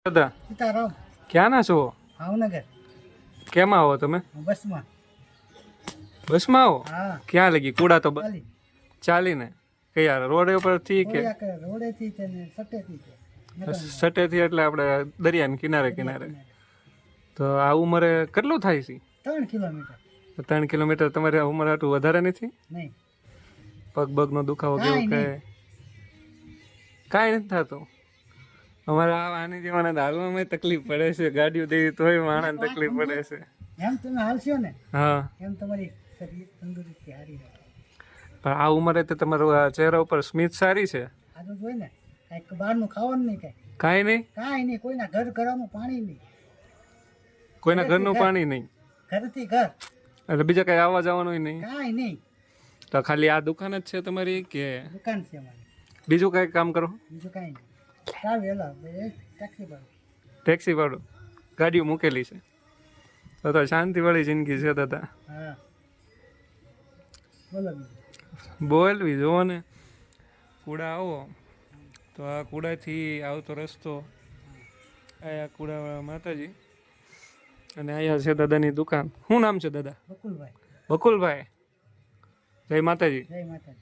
દાદા સીતારામ ક્યાં ના છો? ભાવનગર કેમાં આવો તમે? બસમાં. બસમાં આવો? હા ક્યાં લગી? કુડા તો ચાલી ચાલીને કયા રોડ ઉપરથી કે રોડેથી છે ને સટેથી છે સટેથી? એટલે આપણે દરિયાના કિનારે કિનારે. તો આ ઉંમરે કેટલું થાય છે? 3 કિલોમીટર. 3 કિલોમીટર તમારે ઉંમર આટલું વધારે નથી? નહીં પગ બગનો દુખાવો કેવું કાંઈ કાંઈ નથી થતું? અમારે આની જેવાને હાલવામાં તકલીફ પડે છે, ગાડીઓ દેવી તોય માણસને તકલીફ પડે છે. એમ તમે હાલશો ને હા, એમ તમારી શરીર તંદુરસ્તી સારી રહે. પણ આ ઉંમરે તો તમારું આ ચહેરા ઉપર સ્મિત સારી છે. આ તો જોઈ ને કાંઈક બહારનું ખાવાનું નહીં, કાંઈ નહીં? કાંઈ નહીં. કોઈના ઘરનું પાણી નહીં, કોઈના ઘરનું પાણી નહીં, ઘરથી ઘર એટલે બીજા કઈ આવવા જવાનું નહીં? કાંઈ નહીં. તો ખાલી આ દુકાન જ છે તમારી કે દુકાન છે અમારી, બીજું કઈ કામ કરો? બીજું કાંઈ નહીં. ટ્રાવેલર ટેક્સી પર. ટેક્સી વાળું ગાડીઓ મૂકેલી છે? તો શાંતિવાળી જિંદગી છે દાદા. હા બોલો બીજું. બોલવી જુઓ ને. કુડા આવો તો આ કુડાથી આવતો રસ્તો, આ કુડાવાળા માતાજી, અને અહીંયા છે દાદાની દુકાન. શું નામ છે દાદા? બકુલભાઈ. બકુલભાઈ. જય માતાજી. જય માતાજી.